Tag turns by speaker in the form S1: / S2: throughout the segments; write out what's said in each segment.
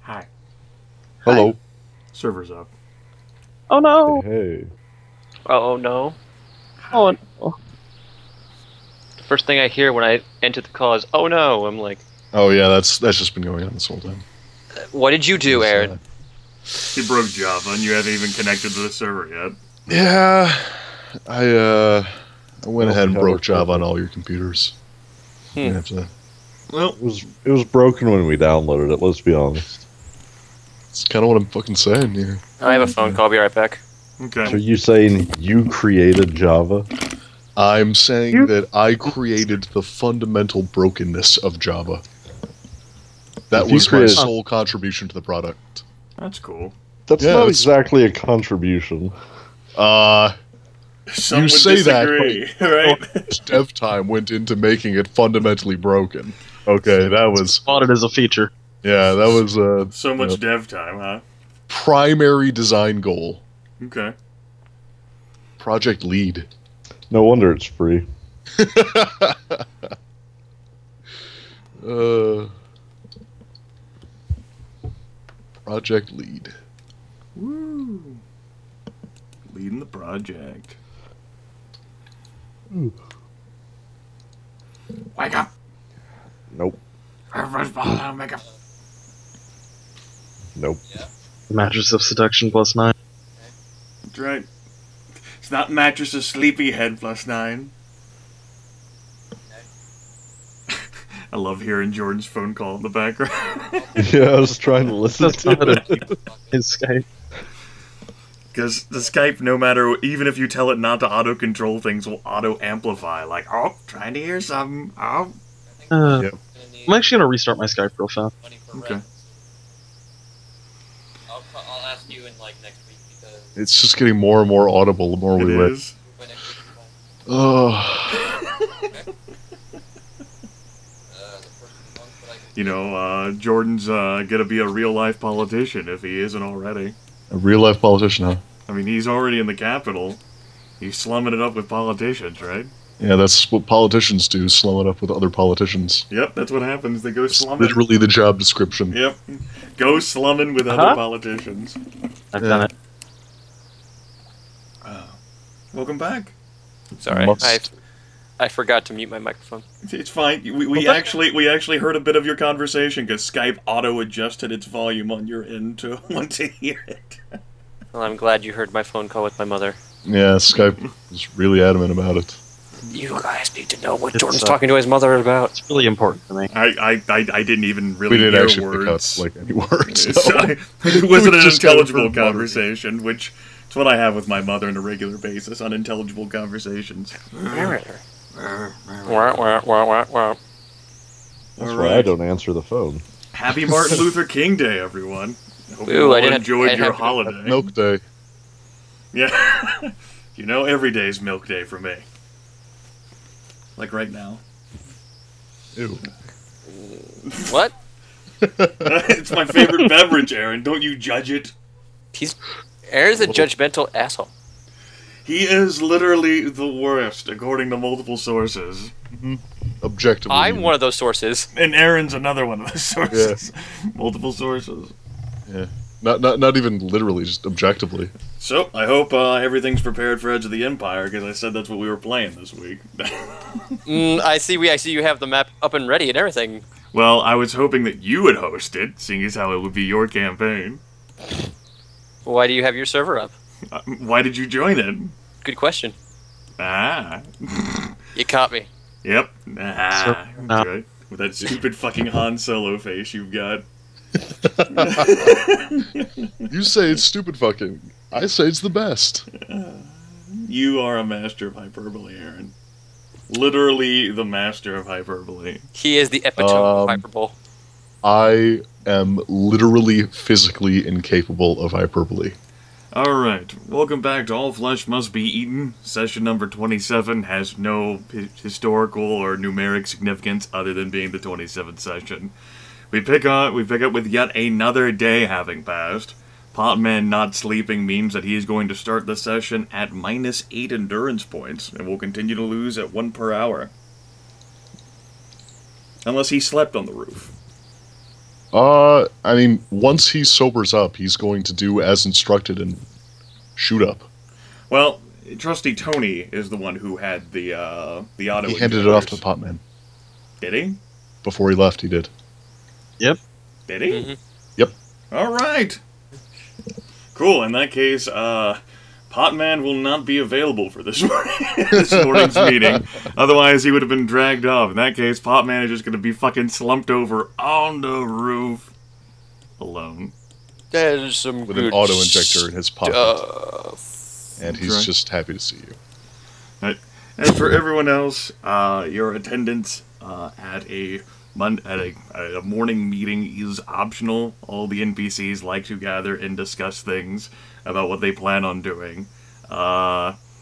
S1: Hi.
S2: Hello.
S1: Server's up.
S3: Oh no!
S2: Hey.
S4: Oh no.
S3: Oh no.
S4: The first thing I hear when I enter the call is, oh no. I'm like,
S2: Oh yeah, that's just been going on this whole time.
S4: what did you do, Aaron?
S1: You broke Java and you haven't even connected to the server yet.
S2: Yeah, I went ahead and
S5: we
S2: broke
S5: have our
S2: Java on all your computers. You have to.
S1: Well,
S5: It was broken when we downloaded it, let's be honest.
S2: It's kind of what I'm fucking saying here.
S4: I have a phone call. I'll be right back.
S1: okay.
S5: So you saying you created Java?
S2: I'm saying that I created the fundamental brokenness of Java. That
S5: If you
S2: was my
S5: created-
S2: sole contribution to the product.
S1: That's cool.
S5: That's
S2: Yeah,
S5: not
S2: that's-
S5: exactly a contribution.
S1: Some
S2: You
S1: would
S2: say that,
S1: disagree, right?
S2: Dev time went into making it fundamentally broken. Okay, that was
S3: Spotted as a feature.
S2: that was
S1: So much dev time, huh?
S2: primary design goal.
S1: Okay.
S2: Project lead.
S5: No wonder it's free.
S2: Project lead.
S1: Woo. Leading the project. Wake up!
S5: Nope.
S1: Wake up!
S5: Nope.
S3: Mattress of Seduction +9.
S1: That's right. It's not Mattress of Sleepyhead +9. I love hearing Jordan's phone call in the background.
S5: Yeah, I was trying to listen
S3: That's
S5: to
S3: not
S5: it.
S3: his Skype.
S1: Because the Skype, no matter, even if you tell it not to auto-control things, will auto-amplify. Like, oh, trying to hear something. Oh.
S2: Yep.
S3: I'm actually gonna restart my Skype real fast.
S1: Okay.
S4: I'll ask you in like next week because
S2: It's just getting more and more audible the more
S1: It
S2: we wait.
S1: is. You know, Jordan's gonna be a real-life politician if he isn't already.
S2: A real life politician, huh?
S1: I mean, he's already in the Capitol. He's slumming it up with politicians, right?
S2: Yeah, that's what politicians do, slum it up with other politicians.
S1: Yep, that's what happens. They go
S2: It's
S1: slumming.
S2: literally the job description.
S1: Yep. Go slumming with other politicians.
S3: I've done it.
S1: Welcome back.
S4: sorry,
S2: Must.
S4: I forgot to mute my microphone.
S1: It's fine. We actually heard a bit of your conversation because Skype auto-adjusted its volume on your end to want to hear it.
S4: Well, I'm glad you heard my phone call with my mother.
S2: Yeah, Skype is really adamant about it.
S4: You guys need to know what
S3: It's,
S4: Jordan's talking to his mother about.
S3: It's really important to me.
S1: I didn't even really
S2: We didn't
S1: hear
S2: actually
S1: words.
S2: pick up like any words.
S1: It wasn't
S2: We
S1: an
S2: just got it
S1: intelligible
S2: from mother.
S1: conversation, which is what I have with my mother on a regular basis, unintelligible conversations.
S4: Wah, wah, wah, wah, wah.
S5: That's
S1: All
S5: why I
S1: right.
S5: don't answer the phone.
S1: Happy Martin Luther King Day, everyone. Hope
S4: Ooh,
S1: you all
S4: I didn't-
S1: enjoyed
S4: I
S1: your
S4: have to-
S1: holiday.
S2: Milk Day.
S1: Yeah. You know, every day's milk day for me. Like right now.
S2: Ew.
S4: What?
S1: It's my favorite beverage, Aaron. Don't you judge it.
S4: Aaron's a judgmental asshole.
S1: He is literally the worst, according to multiple sources.
S2: Objectively.
S4: I'm one of those sources.
S1: And Aaron's another one of those sources. Multiple sources.
S2: Yeah. Not even literally, just objectively.
S1: So, I hope everything's prepared for Edge of the Empire, because I said that's what we were playing this week.
S4: I see you have the map up and ready and everything.
S1: Well, I was hoping that you would host it, seeing as how it would be your campaign.
S4: Why do you have your server up?
S1: Why did you join it?
S4: Good question.
S1: Ah.
S4: You caught me.
S1: Yep. Ah.
S3: So-
S1: That's right. With that stupid fucking Han Solo face you've got.
S2: You say it's stupid fucking. I say it's the best.
S1: You are a master of hyperbole, Aaron. Literally the master of hyperbole.
S4: He is the epitome of hyperbole.
S2: I am literally physically incapable of hyperbole.
S1: Alright, welcome back to All Flesh Must Be Eaten. Session number 27 has no historical or numeric significance other than being the 27th session. We pick up with yet another day having passed. Potman not sleeping means that he is going to start the session at -8 endurance points, and will continue to lose at 1 per hour. Unless he slept on the roof.
S2: I mean, once he sobers up, he's going to do as instructed and shoot up.
S1: Well, Trusty Tony is the one who had the auto.
S2: He handed it off to Potman.
S1: Did he?
S2: Before he left, he did.
S3: Yep.
S1: Did he?
S4: Mm-hmm.
S2: Yep.
S1: All right. Cool. In that case, Potman will not be available for this morning's meeting. Otherwise, he would have been dragged off. In that case, Potman is just going to be fucking slumped over on the roof alone.
S6: That is some
S2: With
S6: good
S2: an auto-injector in his pocket.
S6: stuff.
S2: And he's
S1: Okay.
S2: just happy to see you.
S1: Right. As for everyone else, your attendance at a morning meeting is optional. All the NPCs like to gather and discuss things about what they plan on doing.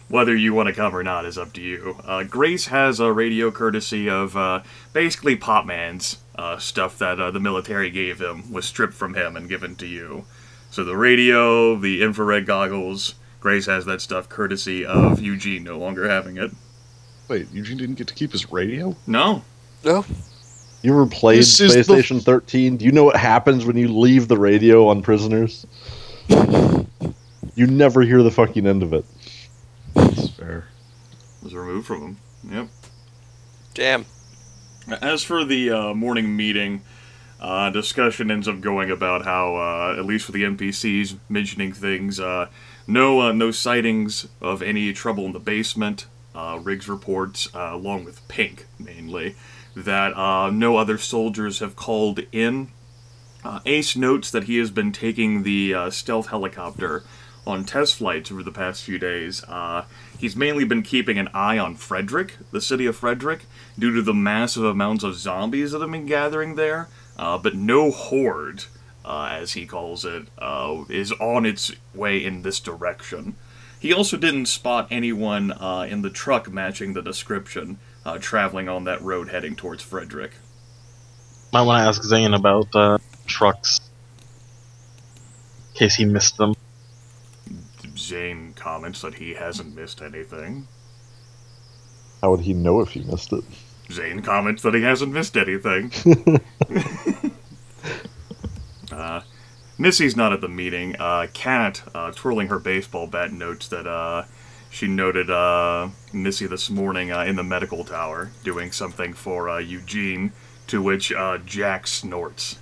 S1: Whether you want to come or not is up to you. Grace has a radio courtesy of basically Potman's stuff that the military gave him, was stripped from him and given to you. So the radio, the infrared goggles, Grace has that stuff courtesy of Eugene no longer having it.
S2: Wait, Eugene didn't get to keep his radio?
S1: No.
S6: No?
S5: You ever played
S2: This is the-
S5: PlayStation 13? Do you know what happens when you leave the radio on prisoners? You never hear the fucking end of it.
S2: That's fair.
S1: Was removed from him. Yep.
S6: Damn.
S1: As for the morning meeting, discussion ends up going about how, at least for the NPCs, mentioning things, no sightings of any trouble in the basement. Riggs reports, along with Pink, mainly, that no other soldiers have called in. Ace notes that he has been taking the stealth helicopter on test flights over the past few days. He's mainly been keeping an eye on Frederick, the city of Frederick, due to the massive amounts of zombies that have been gathering there, but no horde, as he calls it, is on its way in this direction. He also didn't spot anyone in the truck matching the description, traveling on that road heading towards Frederick.
S3: Might want to ask Zane about trucks. In case he missed them.
S1: Zane comments that he hasn't missed anything.
S5: How would he know if he missed it?
S1: Zane comments that he hasn't missed anything. Missy's not at the meeting. Kat, twirling her baseball bat, notes that she noted Missy this morning in the medical tower doing something for Eugene, to which Jack snorts.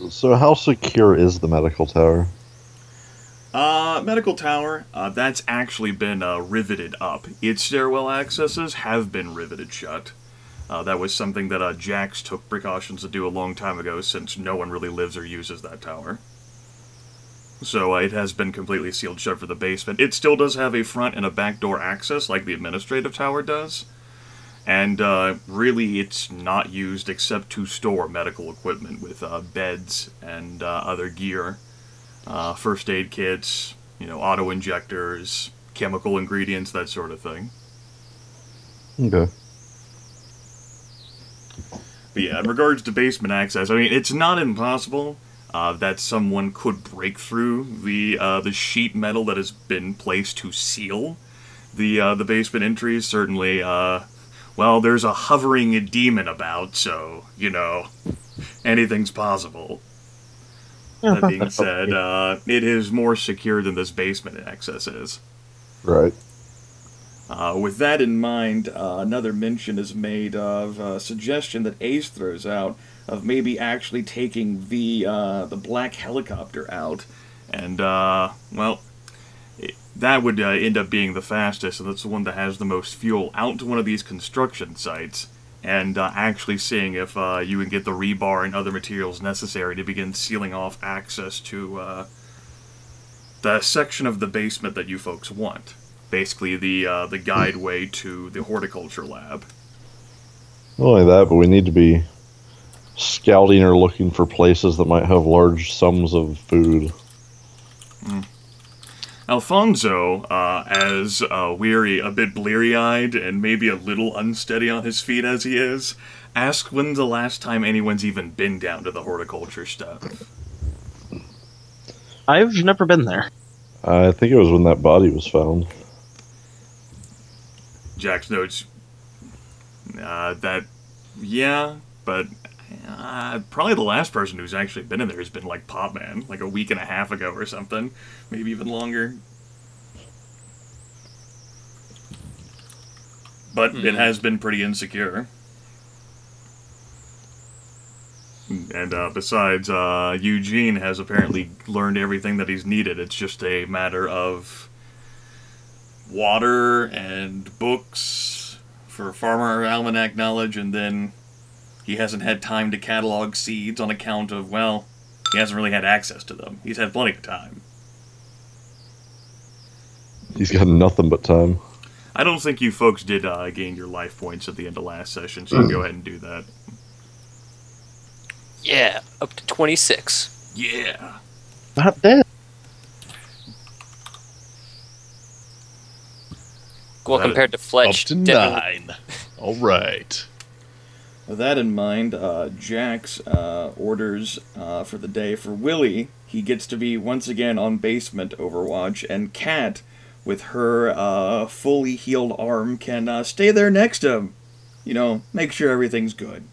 S5: So how secure is the medical tower?
S1: Medical tower, that's actually been riveted up. Its stairwell accesses have been riveted shut. That was something that Jax took precautions to do a long time ago, since no one really lives or uses that tower. So it has been completely sealed shut for the basement. It still does have a front and a back door access, like the administrative tower does. And really, it's not used except to store medical equipment with beds and other gear. First aid kits, auto-injectors, chemical ingredients, that sort of thing.
S5: Okay.
S1: But yeah, in regards to basement access, I mean, it's not impossible that someone could break through the sheet metal that has been placed to seal the basement entries. Certainly, well, there's a hovering demon about, so, anything's possible. That being said, it is more secure than this basement access is.
S5: Right.
S1: With that in mind, another mention is made of a suggestion that Ace throws out of maybe actually taking the black helicopter out, and well, that would end up being the fastest, and that's the one that has the most fuel, out to one of these construction sites, and actually seeing if you can get the rebar and other materials necessary to begin sealing off access to the section of the basement that you folks want. Basically, the guideway to the horticulture lab.
S5: Not only that, but we need to be scouting or looking for places that might have large sums of food.
S1: Alfonso, as weary, a bit bleary-eyed, and maybe a little unsteady on his feet as he is, asks when's the last time anyone's even been down to the horticulture stuff.
S3: I've never been there.
S5: I think it was when that body was found.
S1: Jax notes, Yeah, but probably the last person who's actually been in there has been like Popman, like a week and a half ago or something, maybe even longer. But it has been pretty insecure. And besides, Eugene has apparently learned everything that he's needed. It's just a matter of water and books for Farmer Almanac knowledge, and then he hasn't had time to catalog seeds on account of, well, he hasn't really had access to them. He's had plenty of time.
S5: He's got nothing but time.
S1: I don't think you folks did gain your life points at the end of last session, so you can go ahead and do that.
S6: Yeah, up to 26.
S1: Yeah.
S3: Not dead.
S6: Well, compared to Fletch,
S2: Up to
S6: definitely-
S2: 9. All right.
S1: With that in mind, Jax orders for the day for Willie. He gets to be once again on basement Overwatch, and Kat, with her fully healed arm, can stay there next to him. You know, make sure everything's good.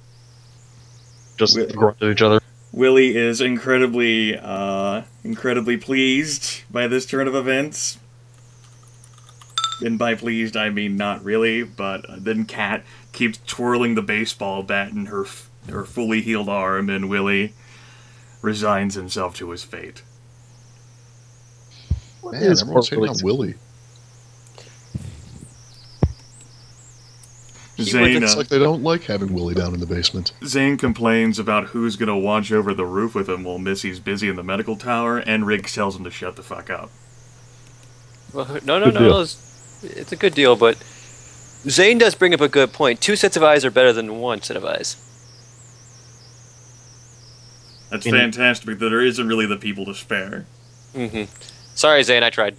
S3: Just grunt at each other.
S1: Willie is incredibly pleased by this turn of events. And by pleased, I mean not really, but then Kat keeps twirling the baseball bat in her fully healed arm, and Willie resigns himself to his fate.
S2: Man, everyone's hating on Willie.
S1: Zane,
S2: It's like they don't like having Willie down in the basement.
S1: Zane complains about who's going to watch over the roof with him while Missy's busy in the medical tower, and Riggs tells him to shut the fuck up.
S6: Well, no. It's a good deal, but Zane does bring up a good point. 2 sets of eyes are better than 1 set of eyes.
S1: That's fantastic, but there isn't really the people to spare.
S6: Mm-hmm. Sorry, Zane, I tried.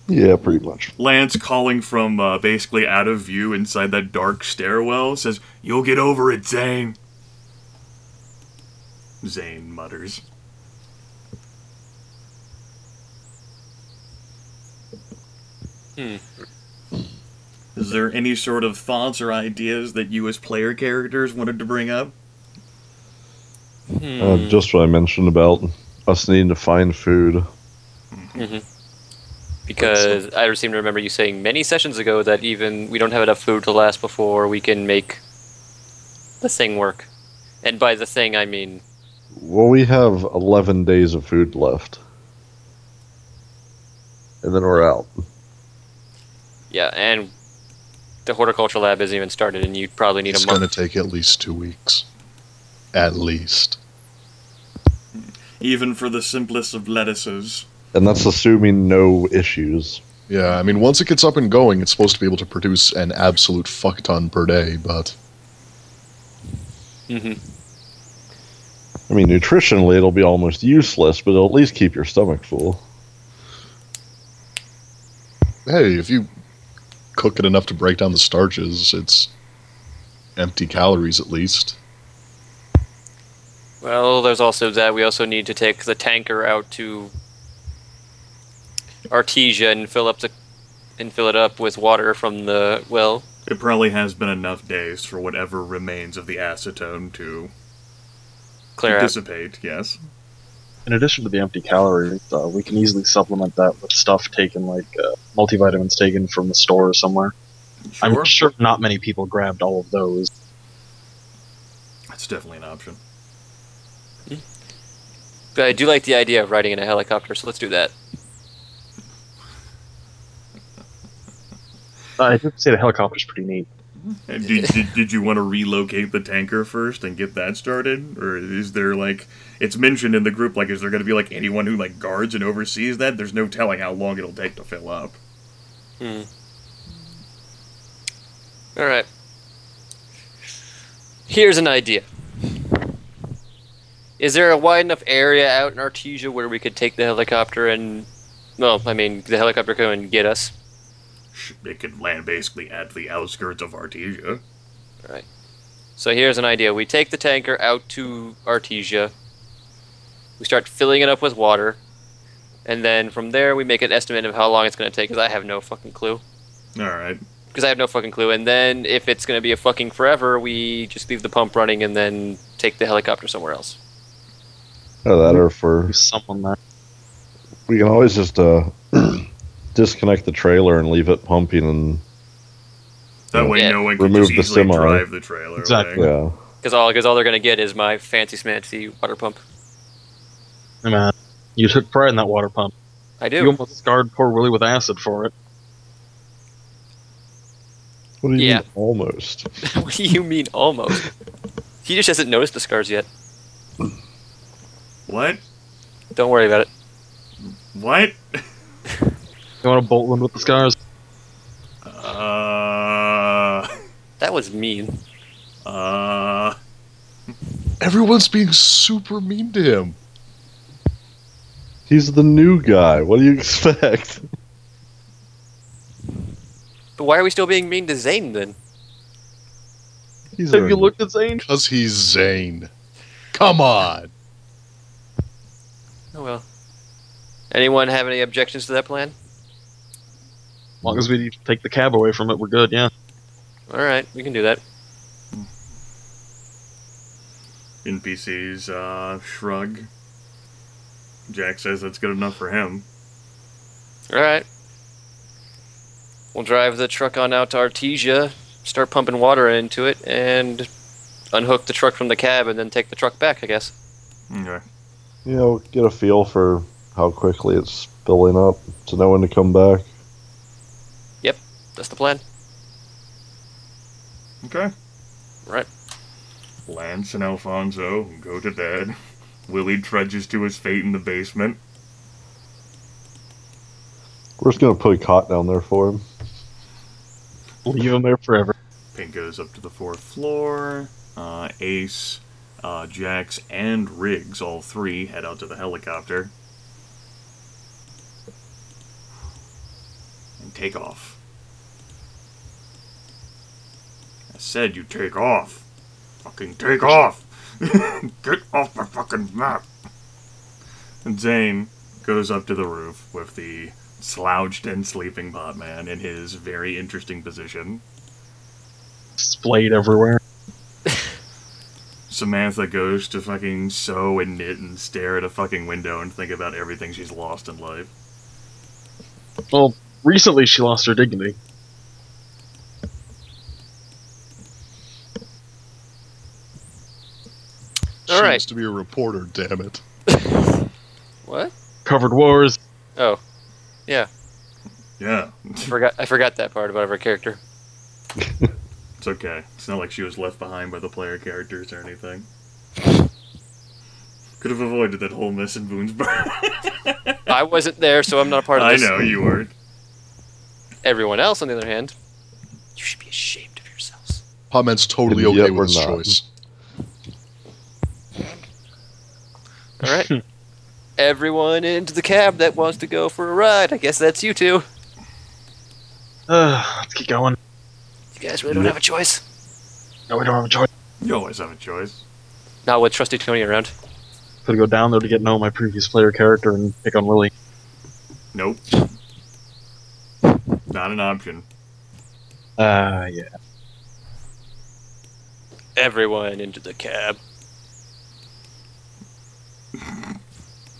S5: Yeah, pretty much.
S1: Lance, calling from basically out of view inside that dark stairwell, says, "You'll get over it, Zane." Zane mutters. Is there any sort of thoughts or ideas that you as player characters wanted to bring up?
S5: Just what I mentioned about us needing to find food.
S6: Mm-hmm. Because I seem to remember you saying many sessions ago that even we don't have enough food to last before we can make the thing work. And by the thing, I mean...
S5: Well, we have 11 days of food left. And then we're out.
S6: Yeah, and the horticulture lab isn't even started, and you'd probably need
S2: It's
S6: a month.
S2: going to take at least 2 weeks. At least.
S1: Even for the simplest of lettuces.
S5: And that's assuming no issues.
S2: Yeah, I mean, once it gets up and going, it's supposed to be able to produce an absolute fuck ton per day, but...
S6: Mm-hmm.
S5: I mean, nutritionally, it'll be almost useless, but it'll at least keep your stomach full.
S2: Hey, if you cook it enough to break down the starches, it's empty calories at least.
S6: Well, there's also that. We also need to take the tanker out to Artesia and fill it up with water from the well.
S1: It probably has been enough days for whatever remains of the acetone to
S6: Clear out.
S1: dissipate, yes.
S3: In addition to the empty calories, we can easily supplement that with stuff taken, like multivitamins taken from the store somewhere.
S1: Sure.
S3: I'm sure not many people grabbed all of those.
S1: That's definitely an option.
S6: But I do like the idea of riding in a helicopter, so let's do that.
S3: I did say the helicopter's pretty neat.
S1: And did you want to relocate the tanker first and get that started? Or is there, like, it's mentioned in the group, like, is there going to be, like, anyone who, like, guards and oversees that? There's no telling how long it'll take to fill up.
S6: Alright. Here's an idea. Is there a wide enough area out in Artesia where we could take the helicopter and... Well, I mean, the helicopter come and get us?
S1: It could land basically at the outskirts of Artesia.
S6: Alright. So here's an idea. We take the tanker out to Artesia. We start filling it up with water. And then from there, we make an estimate of how long it's going to take, because I have no fucking clue.
S1: Alright.
S6: Because I have no fucking clue. And then if it's going to be a fucking forever, we just leave the pump running and then take the helicopter somewhere else.
S5: Or that, or for
S3: There's someone there.
S5: we can always just disconnect the trailer and leave it pumping, and
S1: That way
S6: Yeah.
S1: no one can
S5: Remove
S1: just
S5: the
S1: easily
S5: semi.
S1: drive the trailer
S3: Exactly.
S1: away.
S5: yeah.
S6: Because all they're going to get is my fancy smancy water pump.
S3: Hey man, you took pride in that water pump.
S6: I
S3: You
S6: do.
S3: almost scarred poor Willie with acid for it.
S5: What do you
S6: Yeah.
S5: mean almost?
S6: What do you mean almost? He just hasn't noticed the scars yet.
S1: What?
S6: Don't worry about it.
S1: What?
S3: You want to bolt one with the scars?
S6: That was mean.
S2: Everyone's being super mean to him.
S5: He's the new guy. What do you expect?
S6: But why are we still being mean to Zane then?
S5: He's
S3: Have
S5: our-
S3: you looked at Zane?
S2: Because he's Zane. Come on.
S6: Oh well. Anyone have any objections to that plan?
S3: As long as we take the cab away from it, we're good, yeah.
S6: Alright, we can do that.
S1: NPCs shrug. Jack says that's good enough for him.
S6: Alright. We'll drive the truck on out to Artesia, start pumping water into it, and unhook the truck from the cab and then take the truck back, I guess.
S1: Okay.
S5: You know, get a feel for how quickly it's filling up to know when to come back.
S6: That's the plan.
S1: Okay.
S6: Right.
S1: Lance and Alfonso go to bed. Willie trudges to his fate in the basement.
S5: We're just gonna put a cot down there for him.
S3: Leave him there forever.
S1: Pink goes up to the 4th floor. Ace, Jax, and Riggs, all three, head out to the helicopter. And take off. I said you take off. Fucking take off. Get off my fucking map. And Zane goes up to the roof with the slouched and sleeping Botman in his very interesting position.
S3: Splayed everywhere.
S1: Samantha goes to fucking sew and knit and stare at a fucking window and think about everything she's lost in life.
S3: Well, recently she lost her dignity.
S2: She
S6: All right.
S2: used to be a reporter, damn it.
S6: What?
S3: Covered wars.
S6: Oh. Yeah.
S1: Yeah,
S6: I forgot that part about her character.
S1: it's okay. It's not like she was left behind by the player characters or anything. Could have avoided that whole mess in Boonesboro.
S6: I wasn't there, so I'm not a part of
S1: I
S6: this.
S1: know, you weren't.
S6: Everyone else, on the other hand, you should be ashamed of yourselves.
S2: Potman's totally
S5: And yet
S2: okay
S5: we're
S2: with his
S5: not.
S2: choice.
S6: Alright. Everyone into the cab that wants to go for a ride. I guess that's you two.
S3: Let's keep going.
S6: You guys really don't have a choice.
S3: No, we don't have a choice.
S1: You always have a choice.
S6: Not with trusty Tony around.
S3: Could go down there to get to know my previous player character and pick on Willie.
S1: Nope. Not an option.
S3: Yeah.
S6: Everyone into the cab.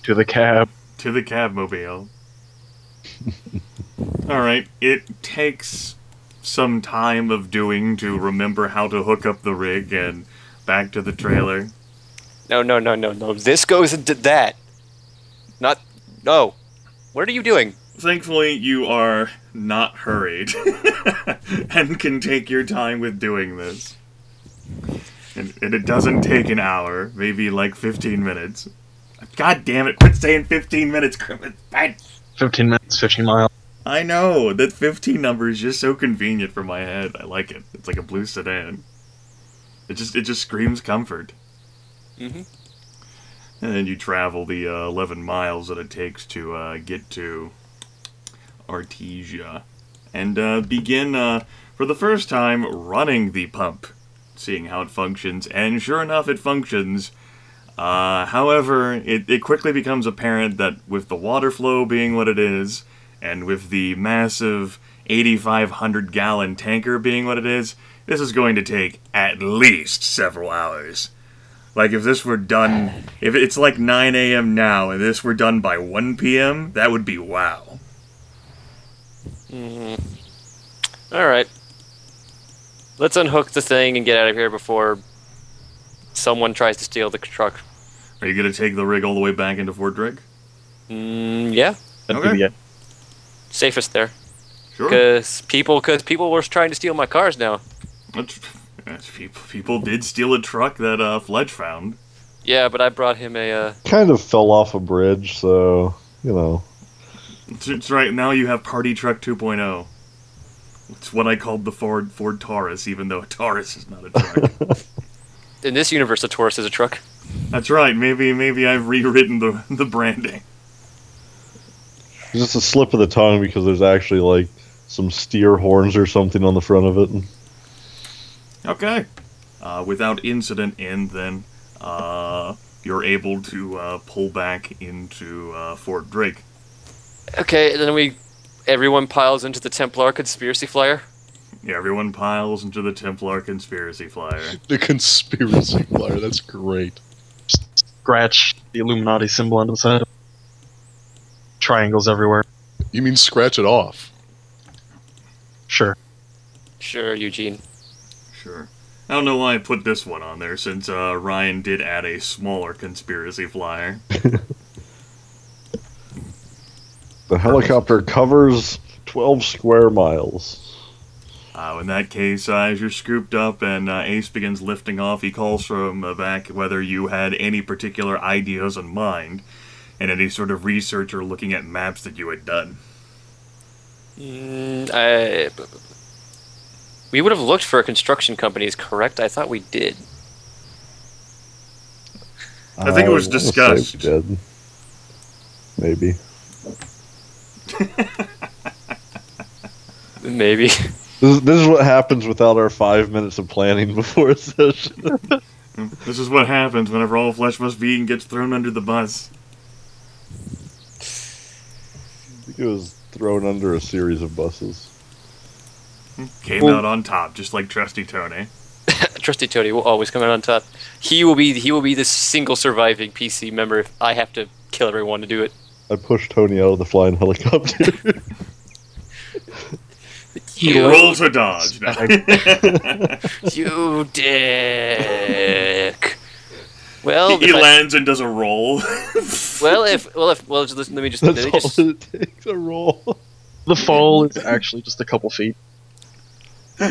S3: To the cab.
S1: To the cabmobile. Alright, it takes some time of doing to remember how to hook up the rig and back to the trailer.
S6: No. This goes into that. Not. No. What are you doing?
S1: Thankfully, you are not hurried and can take your time with doing this. And it doesn't take an hour, maybe like 15 minutes. God damn it, quit saying 15 minutes, Grimith.
S3: 15 minutes, 15 miles.
S1: I know, that 15 number is just so convenient for my head. I like it. It's like a blue sedan. It just screams comfort.
S6: Mm-hmm.
S1: And then you travel the 11 miles that it takes to get to Artesia. And begin, for the first time, running the pump. Seeing how it functions. And sure enough, it functions. However, it quickly becomes apparent that with the water flow being what it is, and with the massive 8,500-gallon tanker being what it is, this is going to take at least several hours. Like, if this were done... If it's like 9 a.m. now, and this were done by 1 p.m., that would be wow.
S6: Alright. Let's unhook the thing and get out of here before someone tries to steal the truck.
S1: Are you going to take the rig all the way back into Fort Drake?
S6: Yeah.
S1: Okay.
S6: Safest there.
S1: Sure.
S6: Because people were trying to steal my cars now.
S1: People did steal a truck that Fletch found.
S6: Yeah, but I brought him a...
S5: Kind of fell off a bridge, so, you know.
S1: It's right, now you have Party Truck 2.0. It's what I called the Ford Taurus, even though a Taurus is not a truck.
S6: In this universe, a Taurus is a truck.
S1: That's right, maybe I've rewritten the branding.
S5: It's just a slip of the tongue because there's actually, like, some steer horns or something on the front of it.
S1: Okay. Without incident then you're able to pull back into Fort Drake.
S6: Okay, and then everyone piles into the Templar conspiracy flyer.
S1: Yeah, everyone piles into the Templar conspiracy flyer.
S2: The conspiracy flyer, that's great.
S3: Scratch the Illuminati symbol onto the side. Triangles everywhere.
S2: You mean scratch it off?
S3: Sure.
S6: Sure, Eugene.
S1: Sure. I don't know why I put this one on there, since Ryan did add a smaller conspiracy flyer.
S5: The helicopter covers 12 square miles.
S1: In that case, as you're scooped up and Ace begins lifting off, he calls from back whether you had any particular ideas in mind, and any sort of research or looking at maps that you had done.
S6: We would have looked for construction companies, correct? I thought we did.
S1: I think it was
S5: wanna say
S1: discussed.
S5: we did. Maybe.
S6: Maybe.
S5: This is what happens without our 5 minutes of planning before a session.
S1: This is what happens whenever all flesh must be eaten gets thrown under the bus.
S5: I think it was thrown under a series of buses.
S1: Came out on top, just like Trusty Tony.
S6: Trusty Tony will always come out on top. He will be the single surviving PC member if I have to kill everyone to do it.
S5: I pushed Tony out of the flying helicopter.
S1: Roll to dodge. No.
S6: You dick. Well,
S1: he lands and does a roll.
S6: Just let me just.
S5: That's all it takes, a roll.
S3: The fall is actually just a couple feet.
S5: He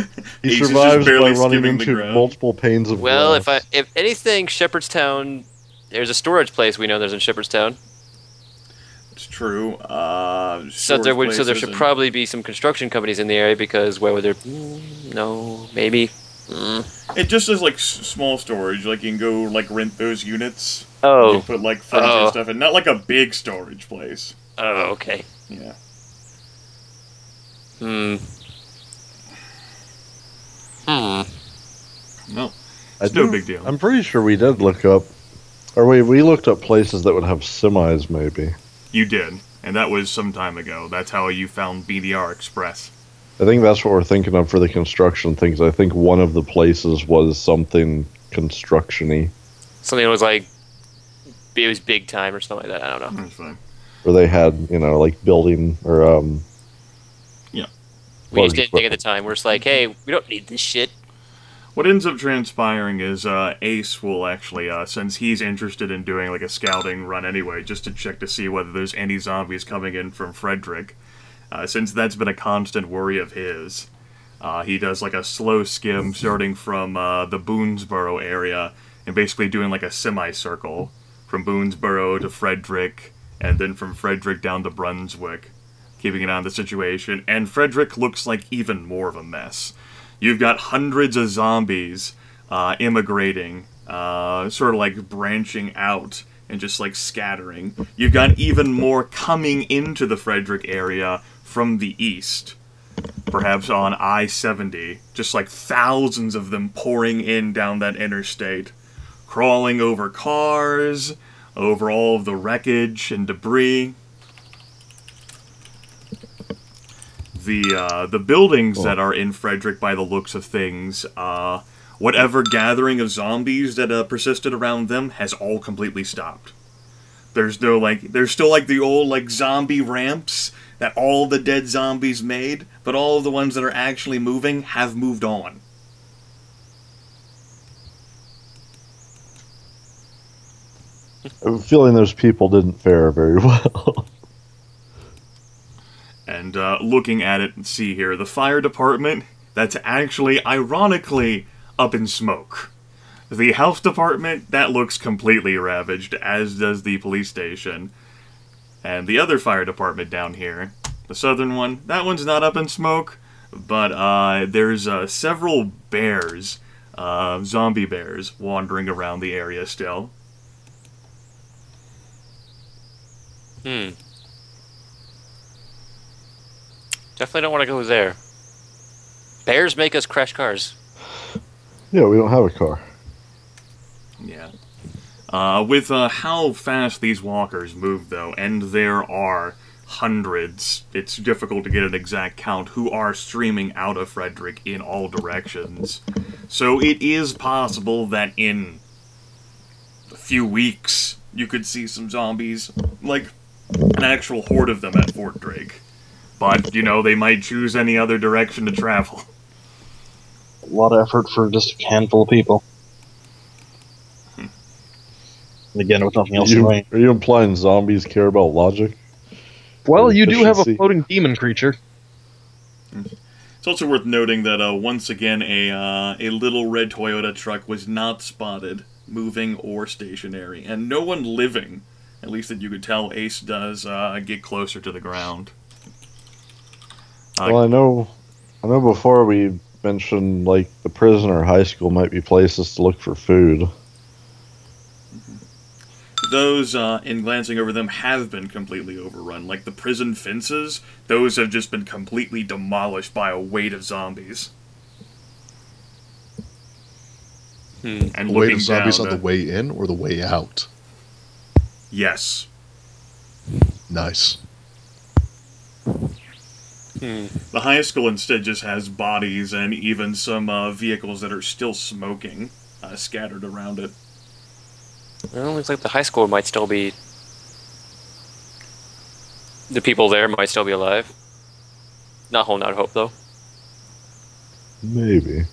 S1: Ace is
S5: survives
S1: just barely
S5: by running
S1: skimming the
S5: into
S1: ground.
S5: multiple panes of glass.
S6: If anything, Shepherdstown, there's a storage place we know there's in Shepherdstown.
S1: It's true.
S6: So there should probably be some construction companies in the area because where would there? No, maybe.
S1: It just is like small storage. Like you can go like rent those units.
S6: Oh.
S1: You put like furniture and stuff, and not like a big storage place.
S6: Oh, okay.
S1: Yeah. No, it's no big deal.
S5: I'm pretty sure we did look up, or we looked up places that would have semis, maybe.
S1: You did, and that was some time ago. That's how you found BDR Express.
S5: I think that's what we're thinking of for the construction things. I think one of the places was something construction-y.
S6: Something that was like, it was big time or something like that. I don't know.
S1: That's fine.
S5: Or they had, like building or
S1: Yeah.
S6: We just didn't think at the time. We're just like, hey, we don't need this shit.
S1: What ends up transpiring is Ace will actually, since he's interested in doing like a scouting run anyway, just to check to see whether there's any zombies coming in from Frederick, since that's been a constant worry of his, he does like a slow skim starting from the Boonesboro area and basically doing like a semicircle from Boonesboro to Frederick and then from Frederick down to Brunswick, keeping an eye on the situation, and Frederick looks like even more of a mess. You've got hundreds of zombies immigrating, sort of like branching out and just like scattering. You've got even more coming into the Frederick area from the east, perhaps on I-70, just like thousands of them pouring in down that interstate, crawling over cars, over all of the wreckage and debris. The buildings that are in Frederick, by the looks of things, whatever gathering of zombies that persisted around them has all completely stopped. There's still the old zombie ramps that all the dead zombies made, but all of the ones that are actually moving have moved on.
S5: I have a feeling those people didn't fare very well.
S1: And looking at it, and see here, the fire department, that's actually, ironically, up in smoke. The health department, that looks completely ravaged, as does the police station. And the other fire department down here, the southern one, that one's not up in smoke, but there's several bears, zombie bears, wandering around the area still.
S6: Definitely don't want to go there. Bears make us crash cars.
S5: Yeah, we don't have a car.
S1: Yeah. With how fast these walkers move, though, and there are hundreds, it's difficult to get an exact count, who are streaming out of Frederick in all directions. So it is possible that in a few weeks, you could see some zombies, like an actual horde of them at Fort Drake. But, you know, they might choose any other direction to travel.
S3: A lot of effort for just a handful of people. And again, with nothing else to do.
S5: Are you implying zombies care about logic?
S3: Well, you do have a
S5: Efficiency?
S3: floating demon creature.
S1: It's also worth noting that, once again, a little red Toyota truck was not spotted, moving or stationary, and no one living, at least that you could tell Ace does, get closer to the ground.
S5: Well, I know before we mentioned, like, the prison or high school might be places to look for food.
S1: Those, in glancing over them, have been completely overrun. Like the prison fences, those have just been completely demolished by a weight of zombies. And
S2: The weight
S1: looking
S2: of zombies
S1: down,
S2: on the way in or the way out?
S1: yes.
S2: Nice.
S1: The high school instead just has bodies and even some vehicles that are still smoking scattered around it.
S6: Well, it looks like the high school might still be... The people there might still be alive. Not holding out hope, though.
S5: Maybe.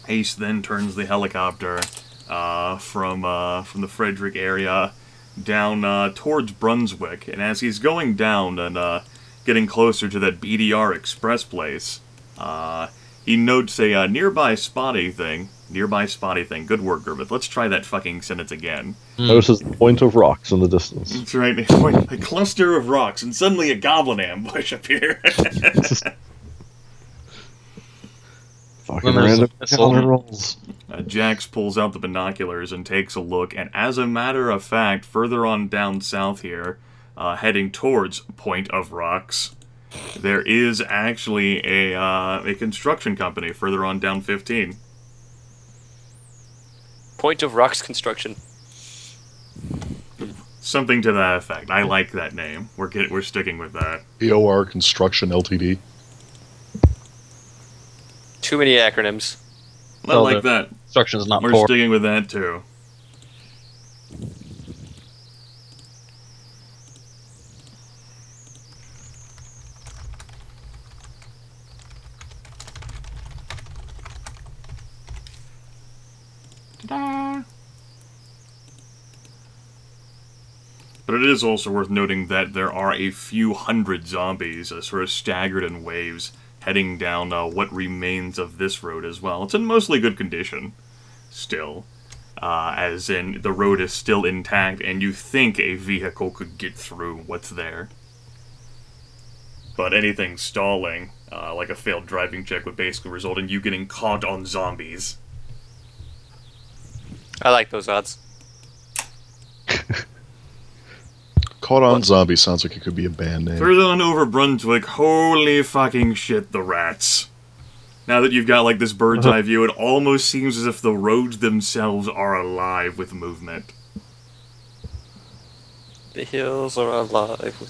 S1: Ace then turns the helicopter from the Frederick area down towards Brunswick, and as he's going down and getting closer to that BDR Express place, he notes a nearby spotty thing. Nearby spotty thing. Good work, Grimith. Let's try that fucking sentence again.
S5: Notices the point of rocks in the distance.
S1: That's right. A cluster of rocks, and suddenly a goblin ambush appear.
S5: Fucking random counter rolls.
S1: Jax pulls out the binoculars and takes a look, and as a matter of fact, further on down south here, heading towards Point of Rocks, there is actually a construction company further on down 15.
S6: Point of Rocks Construction.
S1: Something to that effect. I like that name. We're sticking with that.
S2: EOR Construction Ltd.
S6: Too many acronyms.
S1: I like that.
S3: Construction is not
S1: We're
S3: poor.
S1: sticking with that too. Ta-da! But it is also worth noting that there are a few hundred zombies sort of staggered in waves heading down what remains of this road as well. It's in mostly good condition still, as in the road is still intact and you think a vehicle could get through what's there. But anything stalling, like a failed driving check, would basically result in you getting caught on zombies.
S6: I like those odds.
S2: Caught on Zombie sounds like it could be a band name.
S1: Further on over Brunswick, holy fucking shit, the rats. Now that you've got, like, this bird's eye view, it almost seems as if the roads themselves are alive with movement.
S6: The hills are alive with